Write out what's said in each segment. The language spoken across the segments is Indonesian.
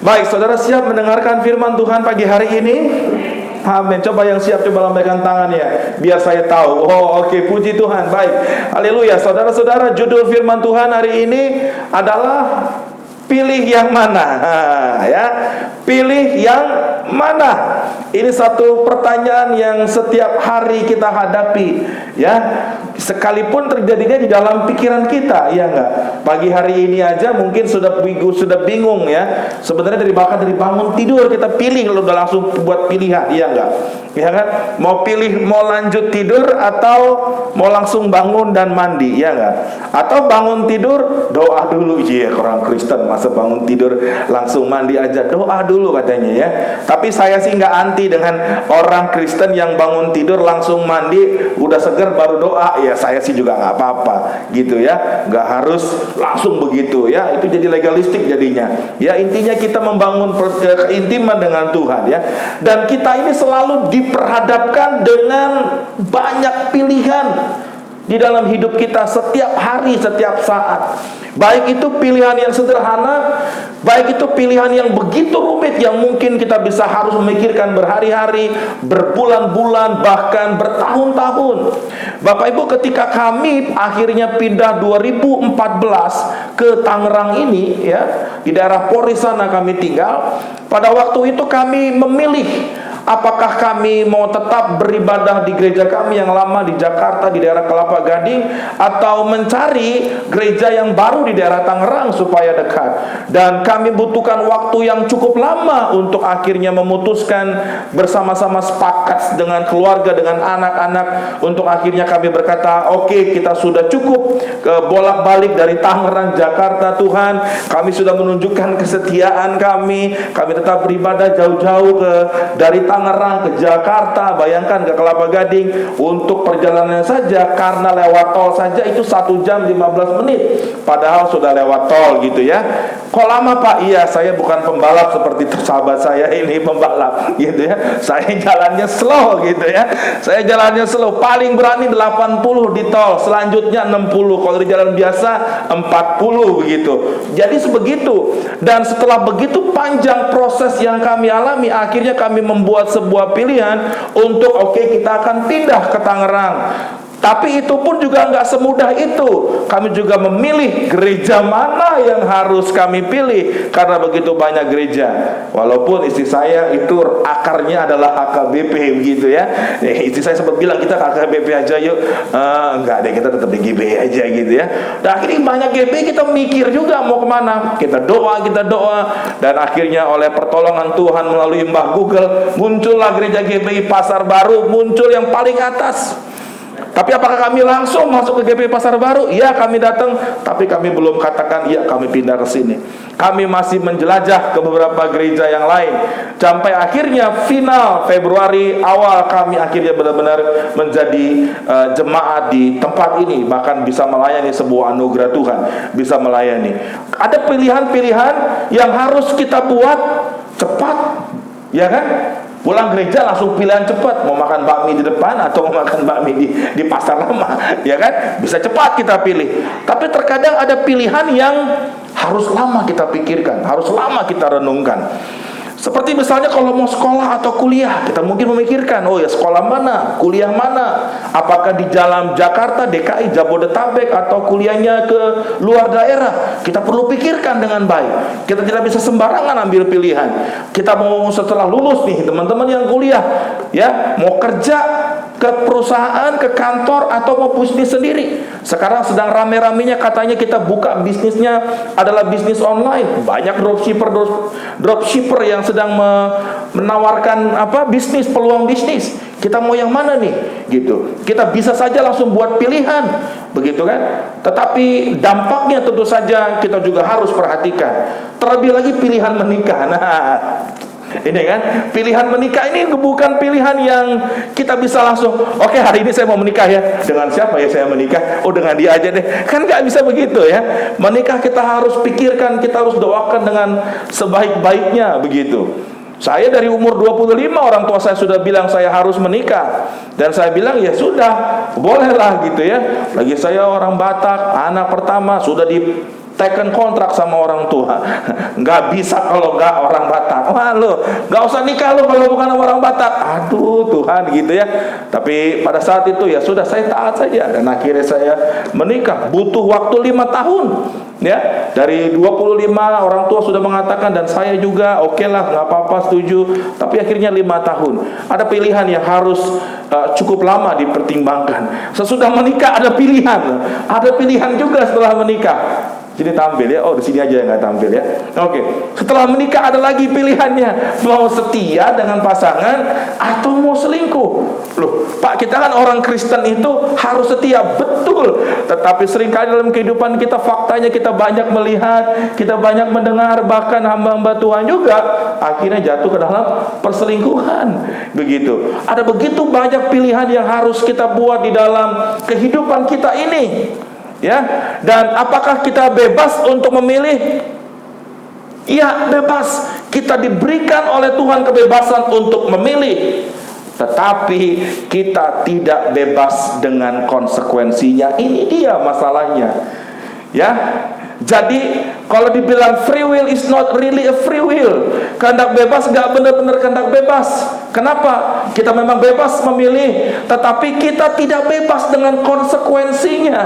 Baik, saudara siap mendengarkan firman Tuhan pagi hari ini? Amin. Coba yang siap, coba lambaikan tangan ya, biar saya tahu. Oh, oke, puji Tuhan. Baik, haleluya. Saudara-saudara, judul firman Tuhan hari ini adalah pilih yang mana? Ya, pilih yang mana? Ini satu pertanyaan yang setiap hari kita hadapi, ya. Sekalipun terjadinya di dalam pikiran kita, ya enggak? Pagi hari ini aja mungkin sudah bingung ya. Sebenarnya bahkan dari bangun tidur kita pilih, kalau udah langsung buat pilihan, iya enggak? Ya kan? Mau pilih mau lanjut tidur atau mau langsung bangun dan mandi, ya enggak? Atau bangun tidur doa dulu. Iya, orang Kristen masa bangun tidur langsung mandi aja, doa dulu katanya ya. Tapi saya sih nggak anti dengan orang Kristen yang bangun tidur langsung mandi, udah seger baru doa. Ya saya sih juga nggak apa-apa gitu ya, nggak harus langsung begitu ya, itu jadi legalistik jadinya ya. Intinya kita membangun keintiman dengan Tuhan ya. Dan kita ini selalu diperhadapkan dengan banyak pilihan di dalam hidup kita setiap hari, setiap saat. Baik itu pilihan yang sederhana, baik itu pilihan yang begitu rumit yang mungkin kita bisa harus memikirkan berhari-hari, berbulan-bulan, bahkan bertahun-tahun. Bapak Ibu, ketika kami akhirnya pindah 2014 ke Tangerang ini ya, di daerah Polri sana kami tinggal. Pada waktu itu kami memilih apakah kami mau tetap beribadah di gereja kami yang lama di Jakarta, di daerah Kelapa Gading, atau mencari gereja yang baru di daerah Tangerang supaya dekat. Dan kami butuhkan waktu yang cukup lama untuk akhirnya memutuskan bersama-sama, sepakat dengan keluarga, dengan anak-anak, untuk akhirnya kami berkata, oke, kita sudah cukup bolak-balik dari Tangerang, Jakarta. Tuhan, kami sudah menunjukkan kesetiaan kami tetap beribadah jauh-jauh dari Tangerang ke Jakarta, bayangkan ke Kelapa Gading, untuk perjalanan saja karena lewat tol saja itu 1 jam 15 menit, padahal sudah lewat tol gitu ya. Kok lama Pak? Iya, saya bukan pembalap seperti sahabat saya ini pembalap gitu ya. Saya jalannya slow gitu ya. Saya jalannya slow, paling berani 80 di tol, selanjutnya 60, kalau di jalan biasa 40 begitu. Jadi sebegitu. Dan setelah begitu panjang proses yang kami alami, akhirnya kami membuat sebuah pilihan untuk oke, kita akan pindah ke Tangerang. Tapi itu pun juga nggak semudah itu. Kami juga memilih gereja mana yang harus kami pilih, karena begitu banyak gereja. Walaupun istri saya itu akarnya adalah HKBP begitu ya. Istri saya sempat bilang, kita HKBP aja yuk. Enggak deh, kita tetap di GBI aja gitu ya. Dan akhirnya banyak GBI, kita mikir juga mau kemana. Kita doa. Dan akhirnya oleh pertolongan Tuhan melalui Mbah Google, muncullah gereja GBI Pasar Baru, muncul yang paling atas. Tapi apakah kami langsung masuk ke GBI Pasar Baru? Iya, kami datang, tapi kami belum katakan iya kami pindah ke sini. Kami masih menjelajah ke beberapa gereja yang lain, sampai akhirnya final Februari awal kami akhirnya benar-benar menjadi jemaat di tempat ini, bahkan bisa melayani, sebuah anugerah Tuhan, bisa melayani. Ada pilihan-pilihan yang harus kita buat cepat, ya kan? Pulang gereja langsung pilihan cepat, mau makan bakmi di depan atau mau makan bakmi di pasar lama, ya kan? Bisa cepat kita pilih. Tapi terkadang ada pilihan yang harus lama kita pikirkan, harus lama kita renungkan. Seperti misalnya kalau mau sekolah atau kuliah, kita mungkin memikirkan, oh ya sekolah mana, kuliah mana, apakah di dalam Jakarta, DKI, Jabodetabek, atau kuliahnya ke luar daerah. Kita perlu pikirkan dengan baik. Kita tidak bisa sembarangan ambil pilihan. Kita mau setelah lulus nih, teman-teman yang kuliah, ya mau kerja ke perusahaan, ke kantor, atau mau bisnis sendiri. Sekarang sedang rame-ramenya katanya kita buka bisnisnya adalah bisnis online. Banyak dropshipper yang sedang menawarkan bisnis, peluang bisnis. Kita mau yang mana nih? Gitu. Kita bisa saja langsung buat pilihan, begitu kan? Tetapi dampaknya tentu saja kita juga harus perhatikan. Terlebih lagi pilihan menikah. Nah, ini kan, pilihan menikah ini bukan pilihan yang kita bisa langsung, oke, hari ini saya mau menikah ya. Dengan siapa ya saya menikah? Oh, dengan dia aja deh. Kan nggak bisa begitu ya. Menikah kita harus pikirkan, kita harus doakan dengan sebaik-baiknya begitu. Saya dari umur 25 orang tua saya sudah bilang saya harus menikah. Dan saya bilang ya sudah, bolehlah gitu ya. Lagi saya orang Batak, anak pertama, sudah Teken kontrak sama orang tua. Nggak bisa kalau nggak orang Batak. Wah lo, nggak usah nikah lo kalau bukan orang Batak. Aduh Tuhan, gitu ya. Tapi pada saat itu ya sudah, saya taat saja. Dan akhirnya saya menikah. Butuh waktu 5 tahun. Ya, dari 25 orang tua sudah mengatakan, dan saya juga oke lah, nggak apa-apa, setuju. Tapi akhirnya 5 tahun. Ada pilihan yang harus cukup lama dipertimbangkan. Sesudah menikah ada pilihan. Ada pilihan juga setelah menikah. Jadi tampil ya, oh di sini aja yang nggak tampil ya. Oke. Setelah menikah ada lagi pilihannya, mau setia dengan pasangan atau mau selingkuh. Loh, Pak, kita kan orang Kristen itu harus setia, betul. Tetapi seringkali dalam kehidupan kita, faktanya kita banyak melihat, kita banyak mendengar, bahkan hamba-hamba Tuhan juga akhirnya jatuh ke dalam perselingkuhan. Begitu. Ada begitu banyak pilihan yang harus kita buat di dalam kehidupan kita ini. Ya, dan apakah kita bebas untuk memilih? Ya, bebas. Kita diberikan oleh Tuhan kebebasan untuk memilih, tetapi kita tidak bebas dengan konsekuensinya. Ini dia masalahnya. Ya, jadi kalau dibilang free will is not really a free will. Kehendak bebas nggak benar-benar kehendak bebas. Kenapa? Kita memang bebas memilih, tetapi kita tidak bebas dengan konsekuensinya.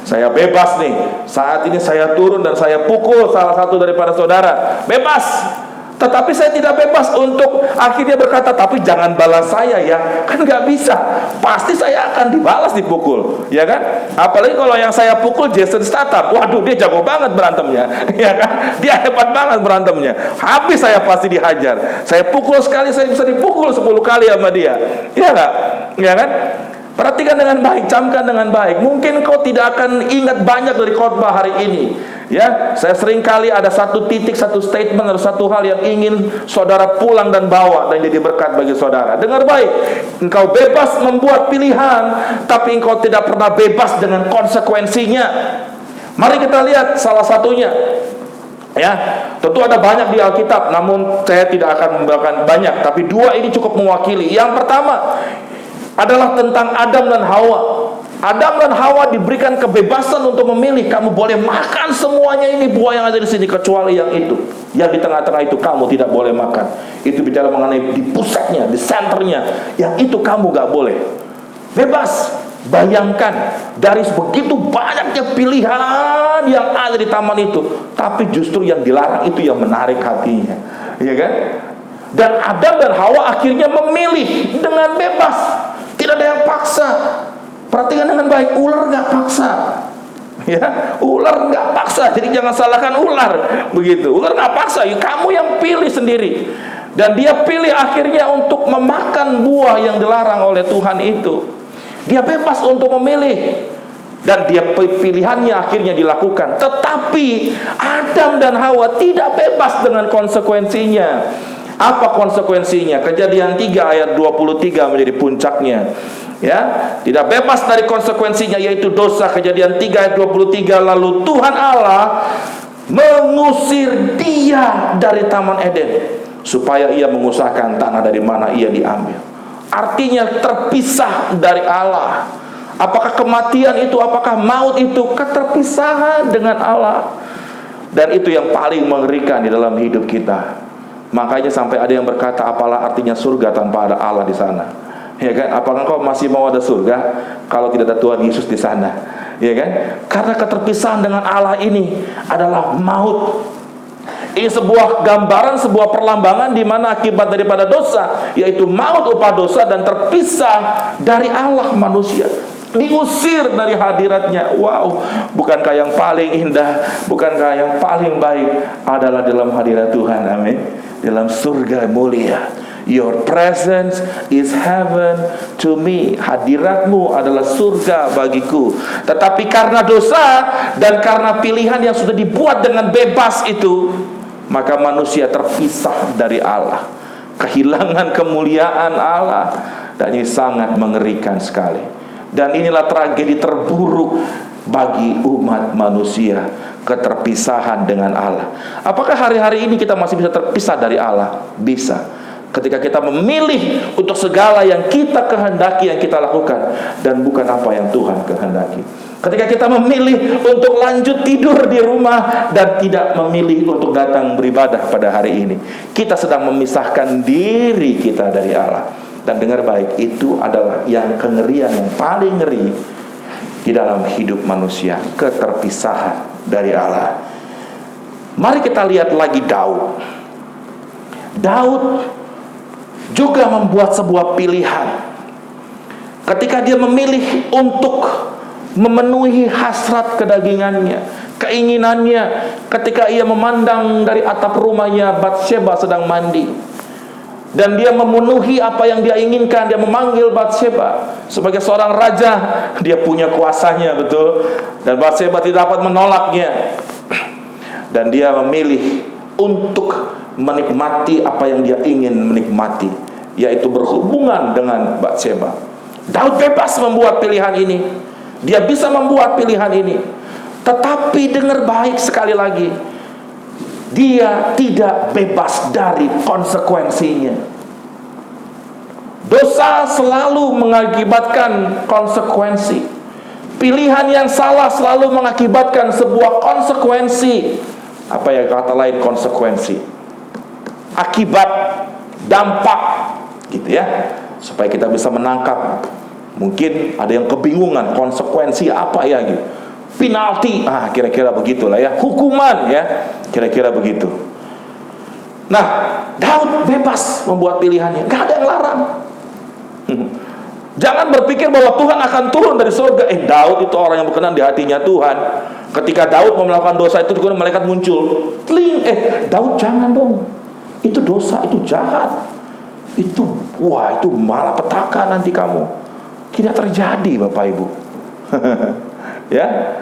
Saya bebas nih, saat ini saya turun dan saya pukul salah satu daripada saudara, bebas. Tetapi saya tidak bebas untuk akhirnya berkata, tapi jangan balas saya ya. Kan nggak bisa. Pasti saya akan dibalas, dipukul, ya kan? Apalagi kalau yang saya pukul Jason Statham. Waduh, dia jago banget berantemnya, ya kan? Dia hebat banget berantemnya. Habis saya pasti dihajar. Saya pukul sekali, saya bisa dipukul 10 kali sama dia. Iya nggak? Ya kan? Perhatikan dengan baik, camkan dengan baik. Mungkin kau tidak akan ingat banyak dari khotbah hari ini. Ya, saya sering kali ada satu titik, satu statement, atau satu hal yang ingin saudara pulang dan bawa dan jadi berkat bagi saudara. Dengar baik, engkau bebas membuat pilihan, tapi engkau tidak pernah bebas dengan konsekuensinya. Mari kita lihat salah satunya. Ya, tentu ada banyak di Alkitab, namun saya tidak akan membawakan banyak, tapi 2 ini cukup mewakili. Yang pertama adalah tentang Adam dan Hawa. Adam dan Hawa diberikan kebebasan untuk memilih. Kamu boleh makan semuanya ini buah yang ada di sini, kecuali yang itu, yang di tengah-tengah itu kamu tidak boleh makan. Itu bicara mengenai di pusatnya, di senternya. Yang itu kamu gak boleh. Bebas. Bayangkan, dari begitu banyaknya pilihan yang ada di taman itu, tapi justru yang dilarang itu yang menarik hatinya, ya kan? Dan Adam dan Hawa akhirnya memilih dengan bebas. Tidak ada yang paksa. Perhatikan dengan baik, ular nggak paksa. Ya, ular nggak paksa. Jadi jangan salahkan ular. Begitu, ular nggak paksa. Ya, kamu yang pilih sendiri. Dan dia pilih akhirnya untuk memakan buah yang dilarang oleh Tuhan itu. Dia bebas untuk memilih. Dan dia pilihannya akhirnya dilakukan. Tetapi Adam dan Hawa tidak bebas dengan konsekuensinya. Apa konsekuensinya? Kejadian 3 ayat 23 menjadi puncaknya. Ya, tidak bebas dari konsekuensinya, yaitu dosa. Kejadian 3 ayat 23, lalu Tuhan Allah mengusir dia dari Taman Eden supaya ia mengusahakan tanah dari mana ia diambil. Artinya terpisah dari Allah. Apakah kematian itu, apakah maut itu? Keterpisahan dengan Allah. Dan itu yang paling mengerikan di dalam hidup kita. Makanya sampai ada yang berkata, apalah artinya surga tanpa ada Allah di sana? Ya kan? Apakah kau masih mau ada surga kalau tidak ada Tuhan Yesus di sana? Ya kan? Karena keterpisahan dengan Allah ini adalah maut. Ini sebuah gambaran, sebuah perlambangan di mana akibat daripada dosa, yaitu maut upah dosa, dan terpisah dari Allah manusia, diusir dari hadiratnya. Wow, bukankah yang paling indah, bukankah yang paling baik adalah dalam hadirat Tuhan? Amin. Dalam surga mulia. Your presence is heaven to me. Hadiratmu adalah surga bagiku. Tetapi karena dosa dan karena pilihan yang sudah dibuat dengan bebas itu, maka manusia terpisah dari Allah, kehilangan kemuliaan Allah. Dan ini sangat mengerikan sekali. Dan inilah tragedi terburuk bagi umat manusia, keterpisahan dengan Allah. Apakah hari-hari ini kita masih bisa terpisah dari Allah? Bisa. Ketika kita memilih untuk segala yang kita kehendaki, yang kita lakukan, dan bukan apa yang Tuhan kehendaki. Ketika kita memilih untuk lanjut tidur di rumah dan tidak memilih untuk datang beribadah pada hari ini, kita sedang memisahkan diri kita dari Allah. Dan dengar baik, itu adalah yang kengerian yang paling ngeri di dalam hidup manusia, keterpisahan dari Allah. Mari kita lihat lagi Daud. Daud juga membuat sebuah pilihan. Ketika dia memilih untuk memenuhi hasrat kedagingannya, keinginannya, ketika ia memandang dari atap rumahnya Batsheba sedang mandi, dan dia memenuhi apa yang dia inginkan. Dia memanggil Batsheba sebagai seorang raja, dia punya kuasanya, betul, dan Batsheba tidak dapat menolaknya. Dan dia memilih untuk menikmati apa yang dia ingin menikmati, yaitu berhubungan dengan Batsheba. Daud bebas membuat pilihan ini. Dia bisa membuat pilihan ini. Tetapi dengar baik sekali lagi, dia tidak bebas dari konsekuensinya. Dosa selalu mengakibatkan konsekuensi. Pilihan yang salah selalu mengakibatkan sebuah konsekuensi. Apa ya kata lain, konsekuensi, akibat, dampak, gitu ya. Supaya kita bisa menangkap. Mungkin ada yang kebingungan, konsekuensi apa ya gitu. Penalti, kira-kira begitulah ya. Hukuman ya, kira-kira begitu. Nah, Daud bebas membuat pilihannya, gak ada yang larang. Jangan berpikir bahwa Tuhan akan turun dari surga. Daud itu orang yang berkenan di hatinya Tuhan. Ketika Daud melakukan dosa itu, kemudian malaikat muncul. Daud jangan dong. Itu dosa, itu jahat. Itu malapetaka nanti kamu. Tidak terjadi, Bapak Ibu. Ya.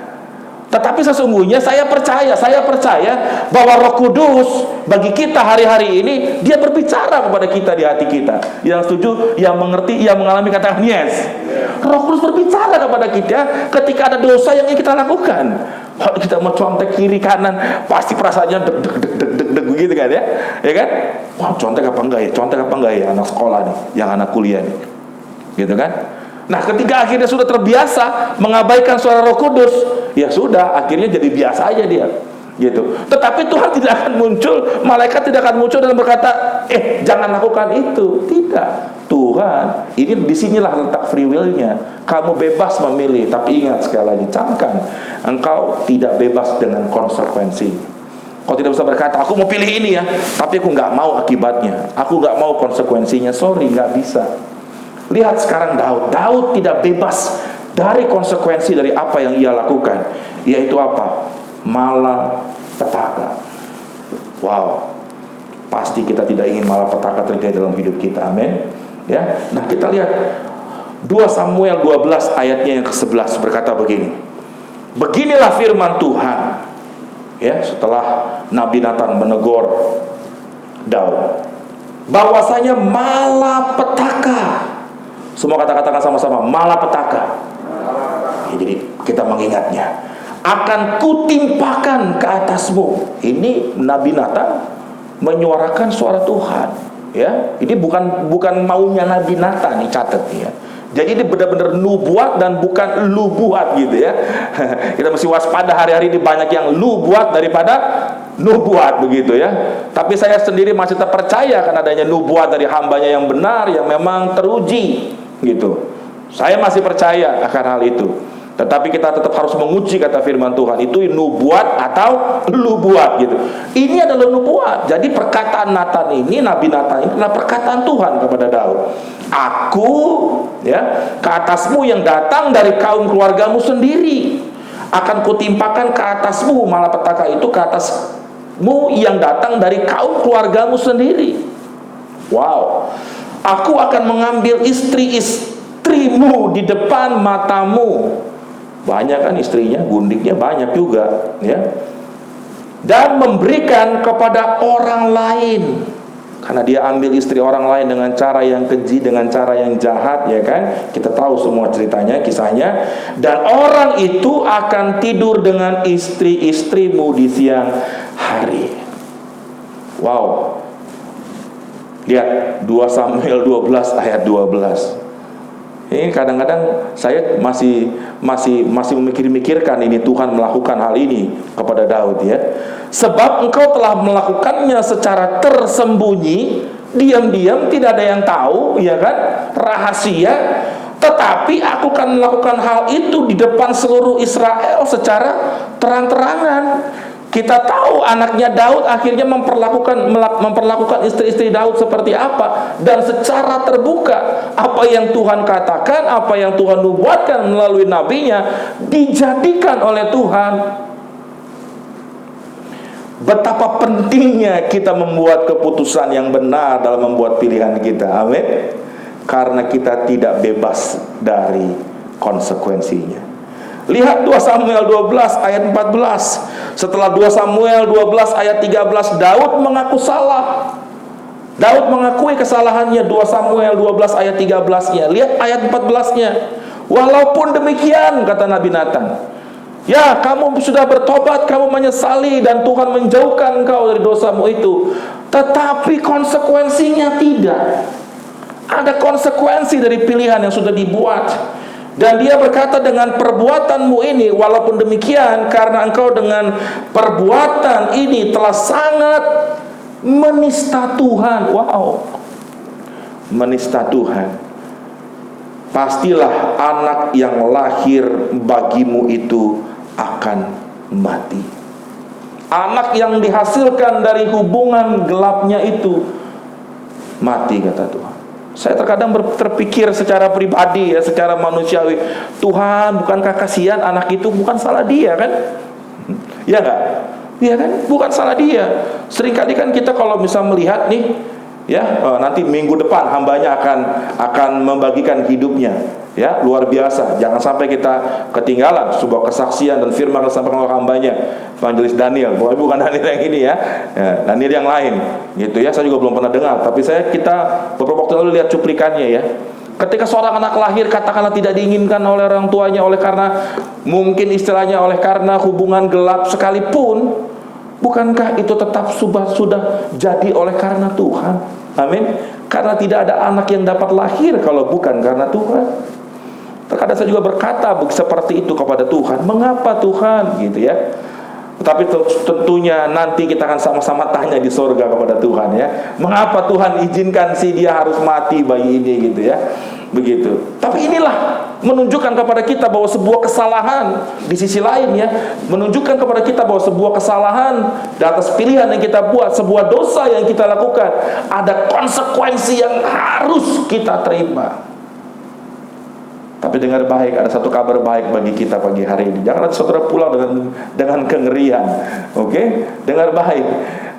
Tetapi sesungguhnya saya percaya bahwa Roh Kudus bagi kita hari-hari ini, dia berbicara kepada kita di hati kita. Yang setuju, yang mengerti, yang mengalami, katakan yes. Roh Kudus berbicara kepada kita ketika ada dosa yang ingin kita lakukan. Kalau kita mau contek kiri kanan, pasti perasaannya deg begitu kan ya? Ya kan? Wah, contek apa enggak ya anak sekolah nih, yang anak kuliah nih. Gitu kan? Nah, ketika akhirnya sudah terbiasa mengabaikan suara Roh Kudus, ya sudah, akhirnya jadi biasa aja dia, gitu. Tetapi Tuhan tidak akan muncul, malaikat tidak akan muncul dan berkata, jangan lakukan itu. Tidak. Tuhan, ini disinilah letak free will-nya. Kamu bebas memilih, tapi ingat sekali lagi, camkan, engkau tidak bebas dengan konsekuensi. Kau tidak bisa berkata, aku mau pilih ini ya, tapi aku nggak mau akibatnya, aku nggak mau konsekuensinya. Sorry, nggak bisa. Lihat sekarang Daud tidak bebas dari konsekuensi dari apa yang ia lakukan, yaitu apa? Malapetaka. Wow, pasti kita tidak ingin malapetaka terjadi dalam hidup kita, amin. Ya, nah kita lihat 2 Samuel 12 ayatnya yang ke-11 berkata begini. Beginilah firman Tuhan. Ya, setelah Nabi Nathan menegur Daud, bahwasanya malapetaka. Semua kata-katakan sama-sama, malapetaka. Jadi kita mengingatnya, akan kutimpakan ke atasmu. Ini Nabi Nathan menyuarakan suara Tuhan. Ya, ini bukan maunya Nabi Nathan, dicatat ya. Jadi ini benar-benar nubuat dan bukan lu buat gitu ya. Kita mesti waspada, hari-hari ini banyak yang lu buat daripada nubuat begitu ya. Tapi saya sendiri masih terpercaya kan adanya nubuat dari hambanya yang benar, yang memang teruji gitu. Saya masih percaya akan hal itu. Tetapi kita tetap harus menguji kata firman Tuhan, itu nubuat atau lu buat gitu. Ini adalah nubuat. Jadi perkataan Nathan ini, Nabi Nathan ini adalah perkataan Tuhan kepada Daud. Aku ya ke atasmu yang datang dari kaum keluargamu sendiri, akan kutimpakan ke atasmu malapetaka itu ke atasmu yang datang dari kaum keluargamu sendiri. Wow. Aku akan mengambil istri-istrimu di depan matamu. Banyak kan istrinya, gundiknya banyak juga ya. Dan memberikan kepada orang lain. Karena dia ambil istri orang lain dengan cara yang keji, dengan cara yang jahat ya kan. Kita tahu semua ceritanya, kisahnya. Dan orang itu akan tidur dengan istri-istrimu di siang hari. Wow. Lihat 2 Samuel 12 ayat 12. Ini kadang-kadang saya masih memikir-mikirkan ini Tuhan melakukan hal ini kepada Daud ya. Sebab engkau telah melakukannya secara tersembunyi, diam-diam, tidak ada yang tahu, ya kan? Rahasia. Tetapi aku akan melakukan hal itu di depan seluruh Israel secara terang-terangan. Kita tahu anaknya Daud akhirnya memperlakukan istri-istri Daud seperti apa, dan secara terbuka apa yang Tuhan katakan, apa yang Tuhan nubuatkan melalui nabinya dijadikan oleh Tuhan. Betapa pentingnya kita membuat keputusan yang benar dalam membuat pilihan kita. Amin. Karena kita tidak bebas dari konsekuensinya. Lihat 2 Samuel 12 ayat 14. Setelah 2 Samuel 12 ayat 13, Daud mengaku salah. Daud mengakui kesalahannya. 2 Samuel 12 ayat 13-nya. Lihat ayat 14-nya. Walaupun demikian, kata Nabi Nathan, ya, kamu sudah bertobat, kamu menyesali, dan Tuhan menjauhkan engkau dari dosamu itu, tetapi konsekuensinya tidak. Ada konsekuensi dari pilihan yang sudah dibuat. Dan dia berkata, dengan perbuatanmu ini, walaupun demikian, karena engkau dengan perbuatan ini telah sangat menista Tuhan. Wow, menista Tuhan. Pastilah anak yang lahir bagimu itu akan mati. Anak yang dihasilkan dari hubungan gelapnya itu mati, kata Tuhan. Saya terkadang terpikir secara pribadi ya, secara manusiawi, Tuhan, bukankah kasihan anak itu? Bukan salah dia kan? Ya enggak? Iya kan? Bukan salah dia. Seringkali kan kita kalau bisa melihat nih, ya, nanti minggu depan hambanya akan membagikan hidupnya, ya, luar biasa. Jangan sampai kita ketinggalan sebuah kesaksian dan firman yang disampaikan oleh hambanya, Evangelis Daniel. Bukan Daniel yang ini ya, Daniel yang lain, gitu ya. Saya juga belum pernah dengar, tapi kita beberapa waktu lalu lihat cuplikannya ya. Ketika seorang anak lahir, katakanlah tidak diinginkan oleh orang tuanya, oleh karena mungkin istilahnya oleh karena hubungan gelap sekalipun, bukankah itu tetap sudah jadi oleh karena Tuhan? Amin. Karena tidak ada anak yang dapat lahir kalau bukan karena Tuhan. Terkadang saya juga berkata seperti itu kepada Tuhan, mengapa Tuhan, gitu ya. Tapi tentunya nanti kita akan sama-sama tanya di surga kepada Tuhan ya, mengapa Tuhan izinkan si dia harus mati bayi ini, gitu ya. Begitu. Tapi inilah menunjukkan kepada kita bahwa sebuah kesalahan, di sisi lain ya, menunjukkan kepada kita bahwa sebuah kesalahan di atas pilihan yang kita buat, sebuah dosa yang kita lakukan, ada konsekuensi yang harus kita terima. Tapi dengar baik, ada satu kabar baik bagi kita pagi hari ini. Jangan saudara pulang dengan kengerian. Oke? Dengar baik,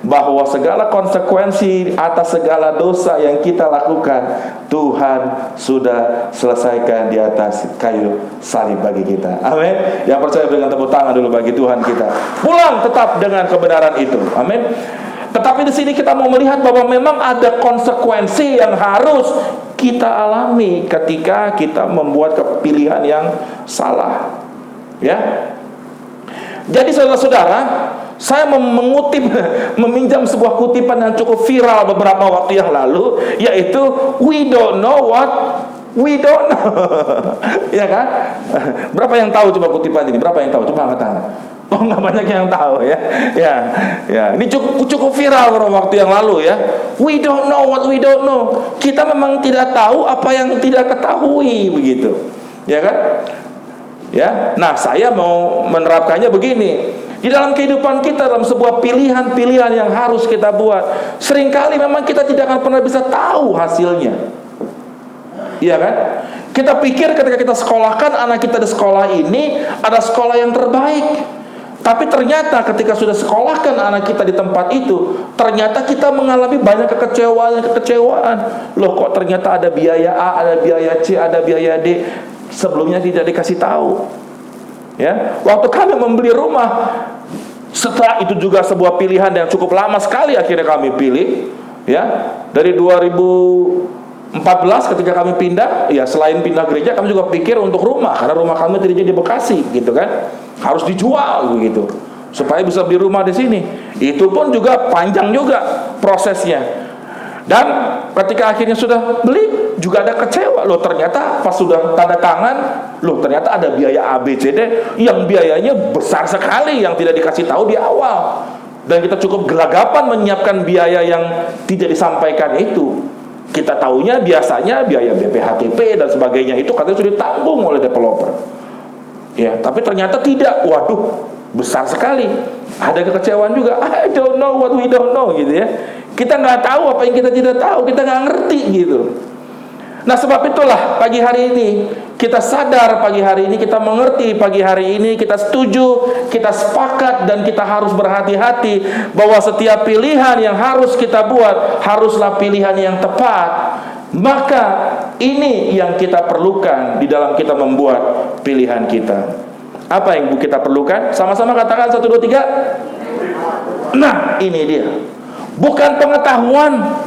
bahwa segala konsekuensi atas segala dosa yang kita lakukan, Tuhan sudah selesaikan di atas kayu salib bagi kita. Amin. Yang percaya berikan tepuk tangan dulu bagi Tuhan kita. Pulang tetap dengan kebenaran itu. Amin. Tetapi di sini kita mau melihat bahwa memang ada konsekuensi yang harus kita alami ketika kita membuat pilihan yang salah. Ya. Jadi saudara-saudara, saya meminjam sebuah kutipan yang cukup viral beberapa waktu yang lalu, yaitu we don't know what we don't know. Ya kan? Berapa yang tahu coba kutipan ini? Berapa yang tahu? Coba angkat tangan. Oh, nggak banyak yang tahu ya. Ya. Ini cukup viral beberapa waktu yang lalu ya. We don't know what we don't know. Kita memang tidak tahu apa yang tidak ketahui, begitu. Ya kan? Ya. Nah, saya mau menerapkannya begini. Di dalam kehidupan kita, dalam sebuah pilihan-pilihan yang harus kita buat, seringkali memang kita tidak akan pernah bisa tahu hasilnya. Iya kan? Kita pikir ketika kita sekolahkan anak kita di sekolah ini ada sekolah yang terbaik. Tapi ternyata ketika sudah sekolahkan anak kita di tempat itu, ternyata kita mengalami banyak kekecewaan. Loh, kok ternyata ada biaya A, ada biaya C, ada biaya D, sebelumnya tidak dikasih tahu. Ya, waktu kami membeli rumah, setelah itu juga sebuah pilihan yang cukup lama sekali akhirnya kami pilih. Ya, dari 2014 ketika kami pindah, ya selain pindah gereja, kami juga pikir untuk rumah, karena rumah kami tadinya di Bekasi, gitu kan, harus dijual begitu, supaya bisa beli rumah di sini. Itu pun juga panjang juga prosesnya. Dan ketika akhirnya sudah beli, juga ada kecewa loh, ternyata pas sudah tanda tangan, loh ternyata ada biaya ABCD yang biayanya besar sekali yang tidak dikasih tahu di awal. Dan kita cukup gelagapan menyiapkan biaya yang tidak disampaikan itu. Kita tahunya biasanya biaya BPHTP dan sebagainya itu katanya sudah ditanggung oleh developer. Ya, tapi ternyata tidak. Waduh, besar sekali. Ada kekecewaan juga. I don't know what we don't know gitu ya. Kita nggak tahu apa yang kita tidak tahu, kita nggak ngerti gitu. Nah, sebab itulah pagi hari ini kita sadar, pagi hari ini kita mengerti, pagi hari ini kita setuju, kita sepakat, dan kita harus berhati-hati bahwa setiap pilihan yang harus kita buat haruslah pilihan yang tepat. Maka ini yang kita perlukan di dalam kita membuat pilihan kita. Apa yang kita perlukan? Sama-sama katakan 1, 2, 3. Nah, ini dia. Bukan pengetahuan.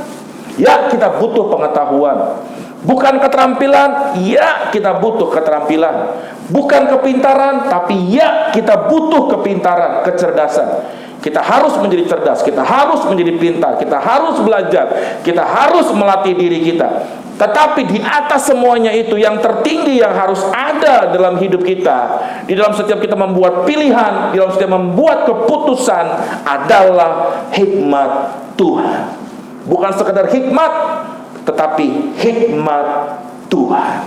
Ya, kita butuh pengetahuan. Bukan keterampilan, ya kita butuh keterampilan. Bukan kepintaran, tapi ya kita butuh kepintaran, kecerdasan. Kita harus menjadi cerdas, kita harus menjadi pintar, kita harus belajar, kita harus melatih diri kita. Tetapi di atas semuanya itu, yang tertinggi yang harus ada dalam hidup kita, di dalam setiap kita membuat pilihan, di dalam setiap membuat keputusan, adalah hikmat Tuhan. Bukan sekedar hikmat, tetapi hikmat Tuhan.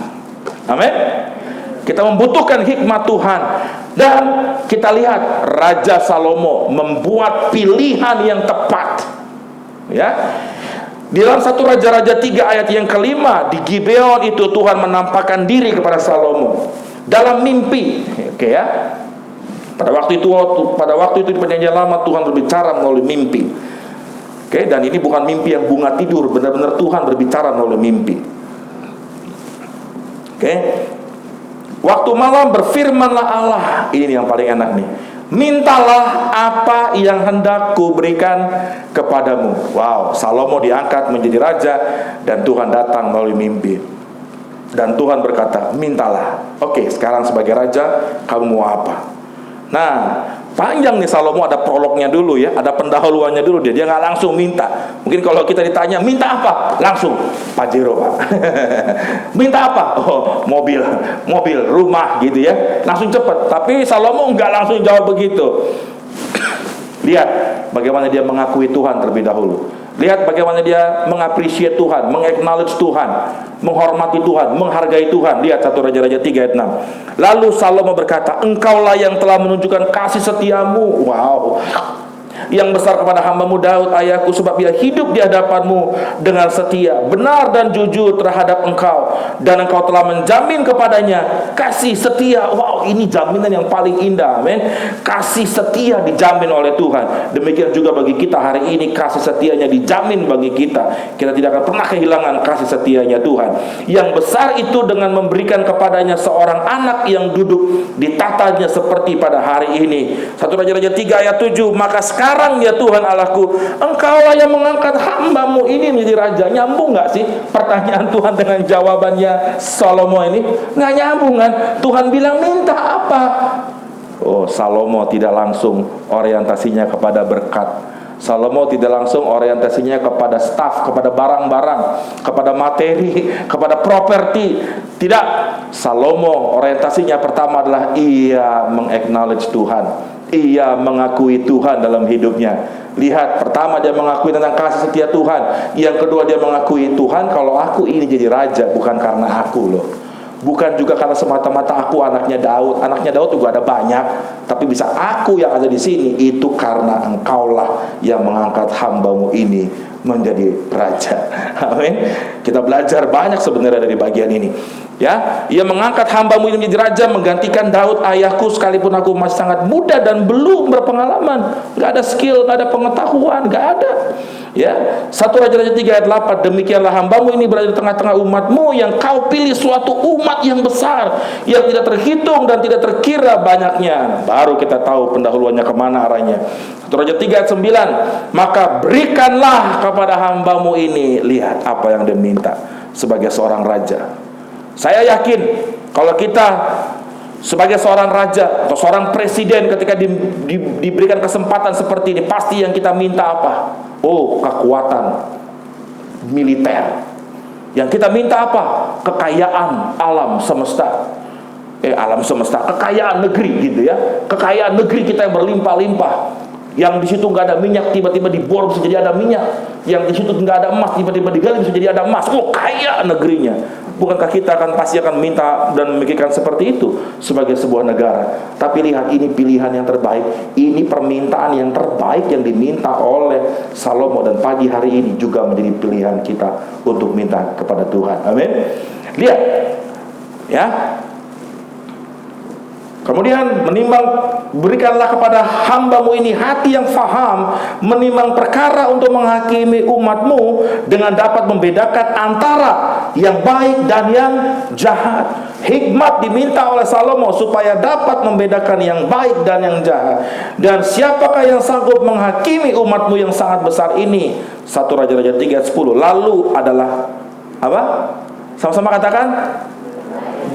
Amin. Kita membutuhkan hikmat Tuhan. Dan kita lihat Raja Salomo membuat pilihan yang tepat. Ya. Di dalam 1 Raja-Raja 3 ayat yang kelima, di Gibeon itu Tuhan menampakkan diri kepada Salomo dalam mimpi. Oke ya. Pada waktu itu di Perjanjian Lama Tuhan berbicara melalui mimpi. Oke, dan ini bukan mimpi yang bunga tidur, benar-benar Tuhan berbicara melalui mimpi. Oke. Waktu malam berfirmanlah Allah, ini yang paling enak nih. Mintalah apa yang hendak kuberikan kepadamu. Wow, Salomo diangkat menjadi raja dan Tuhan datang melalui mimpi. Dan Tuhan berkata, mintalah. Oke, sekarang sebagai raja kamu mau apa? Nah, panjang nih Salomo, ada prolognya dulu ya, ada pendahuluannya dulu dia nggak langsung minta. Mungkin kalau kita ditanya minta apa, langsung Pajero Pak. Minta apa? Oh, mobil, rumah gitu ya, langsung cepet. Tapi Salomo nggak langsung jawab begitu. Lihat bagaimana dia mengakui Tuhan terlebih dahulu. Lihat bagaimana dia mengapresiasi Tuhan, mengaknowledge Tuhan, menghormati Tuhan, menghargai Tuhan. Lihat 1 Raja-Raja 3 ayat 6. Lalu Salomo berkata, engkaulah yang telah menunjukkan kasih setiamu. Wow, yang besar kepada hambamu Daud ayahku, sebab ia hidup di hadapanmu dengan setia, benar dan jujur terhadap engkau, dan engkau telah menjamin kepadanya kasih setia. Wow, ini jaminan yang paling indah. Amin. Kasih setia dijamin oleh Tuhan. Demikian juga bagi kita hari ini, kasih setianya dijamin bagi kita. Kita tidak akan pernah kehilangan kasih setianya Tuhan. Yang besar itu dengan memberikan kepadanya seorang anak yang duduk di tatanya seperti pada hari ini. 1 Raja-Raja 3 ayat 7. Maka sekarang ya Tuhan Allahku, engkaulah yang mengangkat hambamu ini menjadi raja. Nyambung gak sih pertanyaan Tuhan dengan jawabannya Salomo ini? Nggak nyambung kan? Tuhan bilang minta apa? Oh, Salomo tidak langsung orientasinya kepada berkat. Salomo tidak langsung orientasinya kepada staf, kepada barang-barang, kepada materi, kepada properti. Tidak. Salomo orientasinya pertama adalah ia meng-acknowledge Tuhan. Ia mengakui Tuhan dalam hidupnya. Lihat, pertama dia mengakui tentang kasih setia Tuhan. Yang kedua dia mengakui, Tuhan kalau aku ini jadi raja bukan karena aku loh. Bukan juga karena semata-mata aku anaknya Daud. Anaknya Daud juga ada banyak, tapi bisa aku yang ada di sini itu karena engkaulah yang mengangkat hambamu ini menjadi raja. Amin. Kita belajar banyak sebenarnya dari bagian ini. Ya, ia mengangkat hambamu ini menjadi raja, menggantikan Daud ayahku, sekalipun aku masih sangat muda dan belum berpengalaman, nggak ada skill, nggak ada pengetahuan, nggak ada. Ya, 1 Raja-Raja 3 ayat 8. Demikianlah hambamu ini berada di tengah-tengah umatmu yang kau pilih, suatu umat yang besar, yang tidak terhitung dan tidak terkira banyaknya. Baru kita tahu pendahuluannya kemana arahnya. 1 Raja 3 ayat 9. Maka berikanlah kepada hambamu ini. Lihat apa yang dia minta sebagai seorang raja. Saya yakin kalau kita sebagai seorang raja atau seorang presiden ketika diberikan kesempatan seperti ini, pasti yang kita minta apa? Oh, kekuatan militer. Yang kita minta apa? Kekayaan alam semesta. Alam semesta, kekayaan negeri gitu ya. Kekayaan negeri kita yang berlimpah-limpah. Yang di situ nggak ada minyak, tiba-tiba dibor bisa jadi ada minyak. Yang di situ nggak ada emas, tiba-tiba digali bisa jadi ada emas. Oh, kaya negerinya. Bukankah kita pasti akan minta dan memikirkan seperti itu sebagai sebuah negara? Tapi lihat, ini pilihan yang terbaik. Ini permintaan yang terbaik yang diminta oleh Salomo, dan pagi hari ini juga menjadi pilihan kita untuk minta kepada Tuhan. Amin. Lihat, ya. Kemudian menimbang, berikanlah kepada hambamu ini hati yang faham, menimbang perkara untuk menghakimi umatmu, dengan dapat membedakan antara yang baik dan yang jahat. Hikmat diminta oleh Salomo supaya dapat membedakan yang baik dan yang jahat. Dan siapakah yang sanggup menghakimi umatmu yang sangat besar ini? 1 Raja-Raja 3:10. Lalu adalah apa? Sama-sama katakan,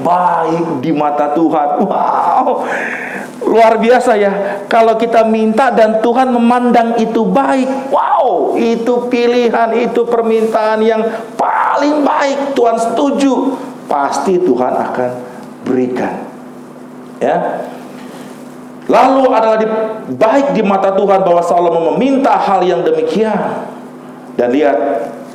baik di mata Tuhan. Wow, luar biasa ya. Kalau kita minta dan Tuhan memandang itu baik, wow, itu pilihan, itu permintaan yang paling baik. Tuhan setuju, pasti Tuhan akan berikan. Ya. Lalu adalah baik di mata Tuhan bahwa Salomo meminta hal yang demikian. Dan lihat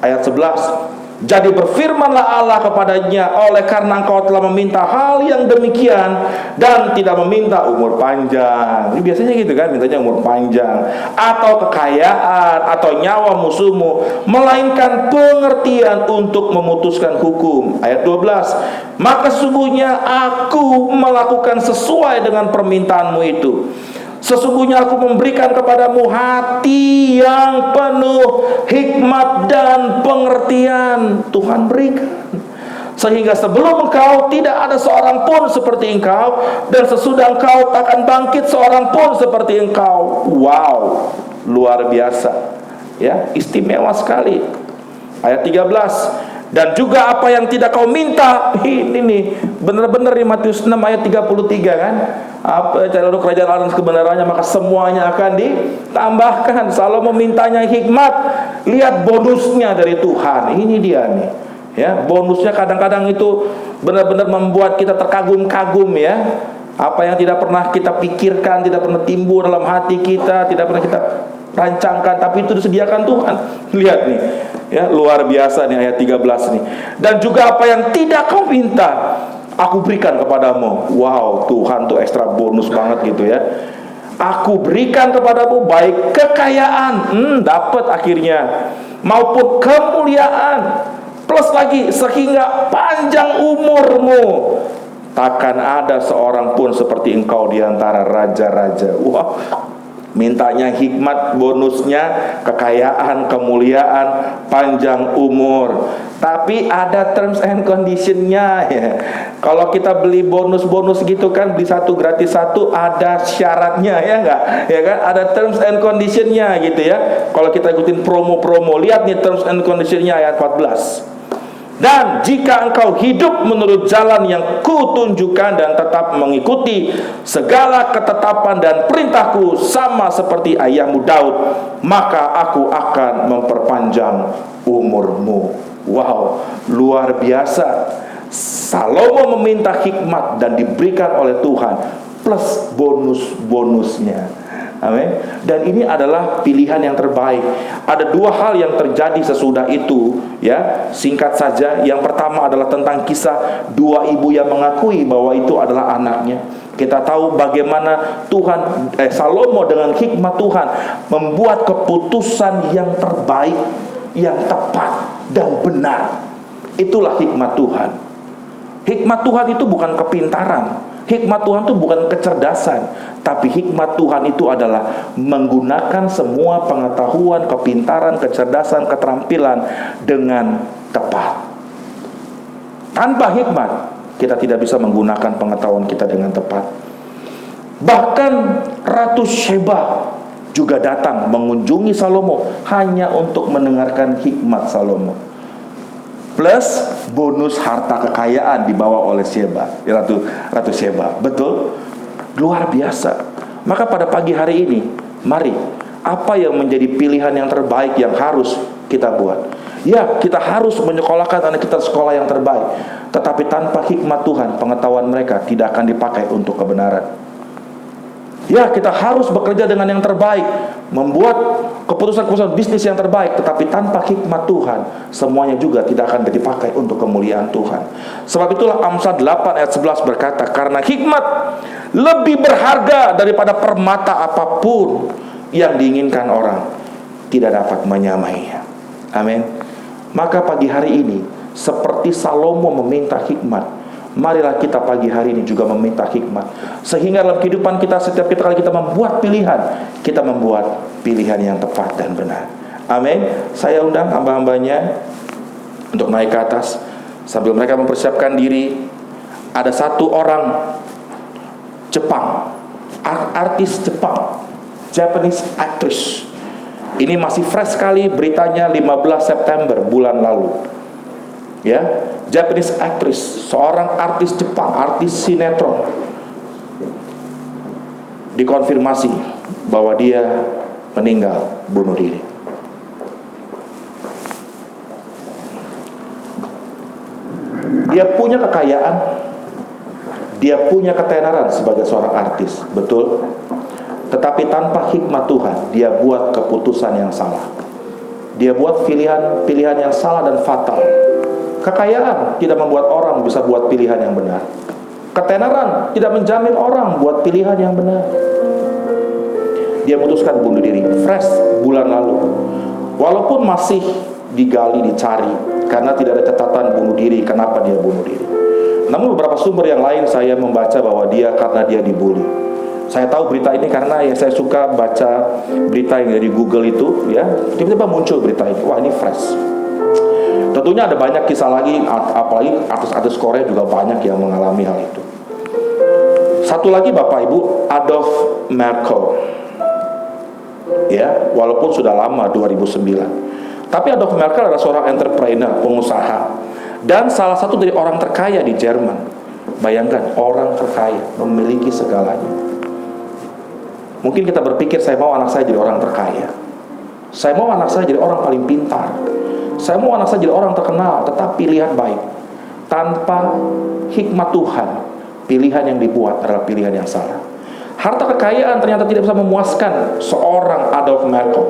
ayat 11. Jadi berfirmanlah Allah kepadanya, oleh karena engkau telah meminta hal yang demikian dan tidak meminta umur panjang. Ini biasanya gitu kan, mintanya umur panjang atau kekayaan atau nyawa musuhmu, melainkan pengertian untuk memutuskan hukum. Ayat 12. Maka sesungguhnya aku melakukan sesuai dengan permintaanmu itu. Sesungguhnya aku memberikan kepadamu hati yang penuh hikmat dan pengertian. Tuhan berikan, sehingga sebelum engkau tidak ada seorang pun seperti engkau, dan sesudah engkau takkan bangkit seorang pun seperti engkau. Wow, luar biasa ya, istimewa sekali. Ayat 13. Dan juga apa yang tidak kau minta, ini nih benar-benar di Matius 6 ayat 33 kan, apa cari kerajaan Allah dan kebenarannya, maka semuanya akan ditambahkan. Salomo mintanya hikmat. Lihat bonusnya dari Tuhan. Ini dia nih ya, bonusnya kadang-kadang itu benar-benar membuat kita terkagum-kagum ya. Apa yang tidak pernah kita pikirkan, tidak pernah timbul dalam hati kita, tidak pernah kita rancangkan, tapi itu disediakan Tuhan. Lihat nih ya, luar biasa nih ayat 13 nih. Dan juga apa yang tidak kau minta, aku berikan kepadamu. Wow, Tuhan tuh ekstra bonus banget gitu ya. Aku berikan kepadamu baik kekayaan, dapat akhirnya, maupun kemuliaan, plus lagi sehingga panjang umurmu. Takkan ada seorang pun seperti engkau di antara raja-raja. Wow, mintanya hikmat, bonusnya kekayaan, kemuliaan, panjang umur. Tapi ada terms and conditionnya ya. Kalau kita beli bonus-bonus gitu kan, beli satu gratis satu, ada syaratnya ya enggak? Ya kan, ada terms and conditionnya gitu ya. Kalau kita ikutin promo-promo, lihat nih terms and conditionnya ayat 14. Dan jika engkau hidup menurut jalan yang kutunjukkan dan tetap mengikuti segala ketetapan dan perintahku sama seperti ayahmu Daud, maka aku akan memperpanjang umurmu. Wow, luar biasa. Salomo meminta hikmat dan diberikan oleh Tuhan, plus bonus-bonusnya. Amin. Dan ini adalah pilihan yang terbaik. Ada dua hal yang terjadi sesudah itu ya, singkat saja. Yang pertama adalah tentang kisah dua ibu yang mengakui bahwa itu adalah anaknya. Kita tahu bagaimana Tuhan Salomo dengan hikmat Tuhan membuat keputusan yang terbaik, yang tepat dan benar. Itulah hikmat Tuhan. Hikmat Tuhan itu bukan kepintaran. Hikmat Tuhan itu bukan kecerdasan, tapi hikmat Tuhan itu adalah menggunakan semua pengetahuan, kepintaran, kecerdasan, keterampilan dengan tepat. Tanpa hikmat, kita tidak bisa menggunakan pengetahuan kita dengan tepat. Bahkan Ratu Sheba juga datang mengunjungi Salomo hanya untuk mendengarkan hikmat Salomo. Plus bonus harta kekayaan dibawa oleh Sheba, Ratu Sheba. Betul? Luar biasa. Maka pada pagi hari ini, mari, apa yang menjadi pilihan yang terbaik yang harus kita buat? Ya, kita harus menyekolahkan anak kita sekolah yang terbaik, tetapi tanpa hikmat Tuhan, pengetahuan mereka tidak akan dipakai untuk kebenaran. Ya, kita harus bekerja dengan yang terbaik, membuat keputusan-keputusan bisnis yang terbaik, tetapi tanpa hikmat Tuhan, semuanya juga tidak akan dipakai untuk kemuliaan Tuhan. Sebab itulah Amsal 8 ayat 11 berkata, karena hikmat lebih berharga daripada permata apapun yang diinginkan orang tidak dapat menyamainya. Amin. Maka pagi hari ini, seperti Salomo meminta hikmat, marilah kita pagi hari ini juga meminta hikmat, sehingga dalam kehidupan kita, setiap kali kita membuat pilihan, kita membuat pilihan yang tepat dan benar. Amin. Saya undang hamba-hambanya untuk naik ke atas. Sambil mereka mempersiapkan diri, ada satu orang Jepang, artis Jepang, Japanese actress. Ini masih fresh sekali beritanya, 15 September bulan lalu. Ya, Japanese actress, seorang artis Jepang, artis sinetron, dikonfirmasi bahwa dia meninggal bunuh diri. Dia punya kekayaan, dia punya ketenaran sebagai seorang artis, betul. Tetapi tanpa hikmat Tuhan, dia buat keputusan yang salah. Dia buat pilihan yang salah dan fatal. Kekayaan tidak membuat orang bisa buat pilihan yang benar. Ketenaran tidak menjamin orang buat pilihan yang benar. Dia memutuskan bunuh diri, fresh bulan lalu. Walaupun masih digali, dicari, karena tidak ada catatan bunuh diri, kenapa dia bunuh diri. Namun beberapa sumber yang lain saya membaca bahwa dia karena dia dibully. Saya tahu berita ini karena ya saya suka baca berita yang dari Google itu, ya. Tiba-tiba muncul berita ini. Wah, ini fresh. Tentunya ada banyak kisah lagi, apalagi artis-artis Korea juga banyak yang mengalami hal itu. Satu lagi Bapak Ibu, Adolf Merkel. Ya, walaupun sudah lama 2009. Tapi Adolf Merkel adalah seorang entrepreneur, pengusaha, dan salah satu dari orang terkaya di Jerman. Bayangkan, orang terkaya memiliki segalanya. Mungkin kita berpikir, saya mau anak saya jadi orang terkaya, saya mau anak saya jadi orang paling pintar, saya mau anak saya jadi orang terkenal. Tetapi lihat baik, tanpa hikmat Tuhan, pilihan yang dibuat adalah pilihan yang salah. Harta kekayaan ternyata tidak bisa memuaskan seorang Adolf Merkel.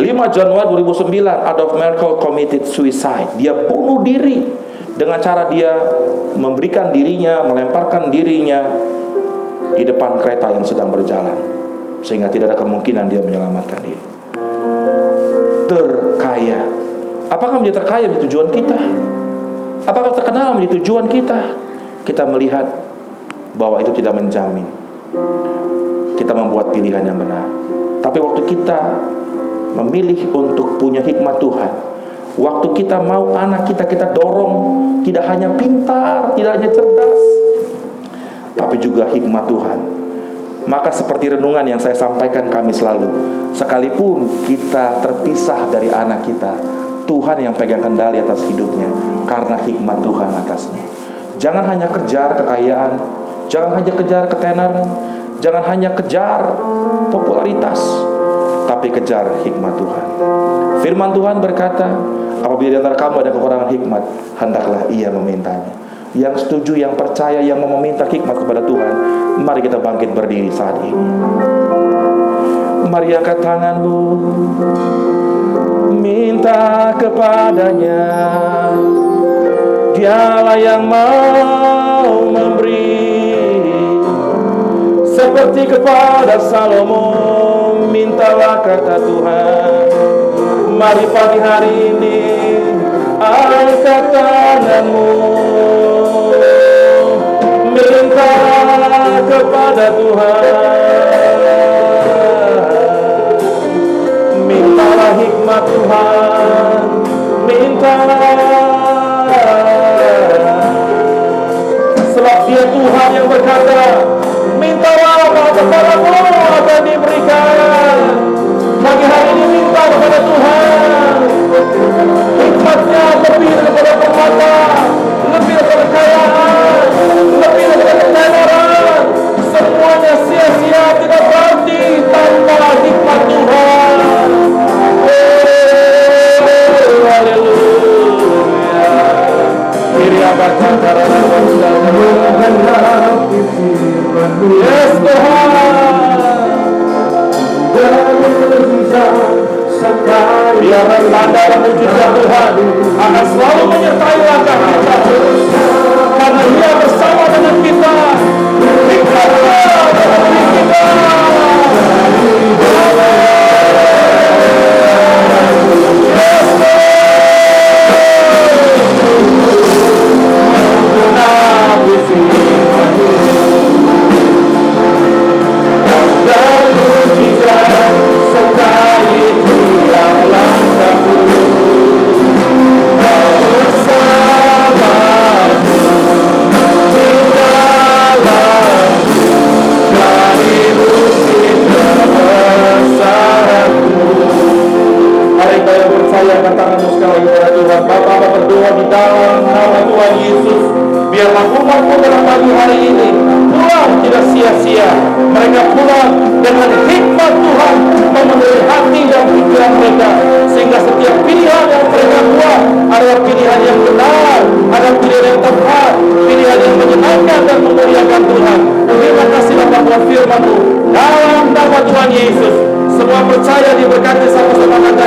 5 Januari 2009, Adolf Merkel committed suicide. Dia bunuh diri dengan cara dia memberikan dirinya, melemparkan dirinya di depan kereta yang sedang berjalan, sehingga tidak ada kemungkinan dia menyelamatkan diri. Terkaya. Apakah menjadi terkaya menjadi tujuan kita? Apakah terkenal menjadi tujuan kita? Kita melihat bahwa itu tidak menjamin kita membuat pilihan yang benar. Tapi waktu kita memilih untuk punya hikmat Tuhan, waktu kita mau anak kita dorong tidak hanya pintar, tidak hanya cerdas, tapi juga hikmat Tuhan. Maka seperti renungan yang saya sampaikan Kamis lalu, sekalipun kita terpisah dari anak kita, Tuhan yang pegang kendali atas hidupnya, karena hikmat Tuhan atasnya. Jangan hanya kejar kekayaan, jangan hanya kejar ketenaran, jangan hanya kejar popularitas, tapi kejar hikmat Tuhan. Firman Tuhan berkata, apabila di antara kamu ada kekurangan hikmat, hendaklah ia memintanya. Yang setuju, yang percaya, yang mau meminta hikmat kepada Tuhan, mari kita bangkit berdiri saat ini. Mari angkat tanganmu, minta kepadanya. Dialah yang mau memberi, seperti kepada Salomo, mintalah kata Tuhan. Mari pagi hari ini angkat tanganmu, minta kepada Tuhan. Mintalah hikmat Tuhan, sebab Dia Tuhan yang berkata, mintalah kepadamu akan diberikan. Pagi hari ini minta kepada Tuhan. Hikmatnya lebih daripada permata, lebih daripada kekayaan, lebih daripada ketenaran. Semuanya sia-sia, tidak berarti tanpa hikmat Tuhan. Yes Tuhan. Biarlah tanda dan mujizat Tuhan akan selalu menyertai langkah kita, karena Dia bersama dengan kita. Hikmatlah dalam diri kita. Biarlah umatmu dalam pagi hari ini pulang tidak sia-sia. Mereka pulang dengan hikmat Tuhan memenuhi hati dan pikiran mereka, sehingga setiap pilihan yang mereka buat adalah pilihan yang benar, adalah pilihan yang tepat, pilihan yang menyenangkan dan memuliakan Tuhan. Terima kasih Bapa buat firman-Mu. Dalam nama Tuhan Yesus, semua percaya diberkati sama-sama kata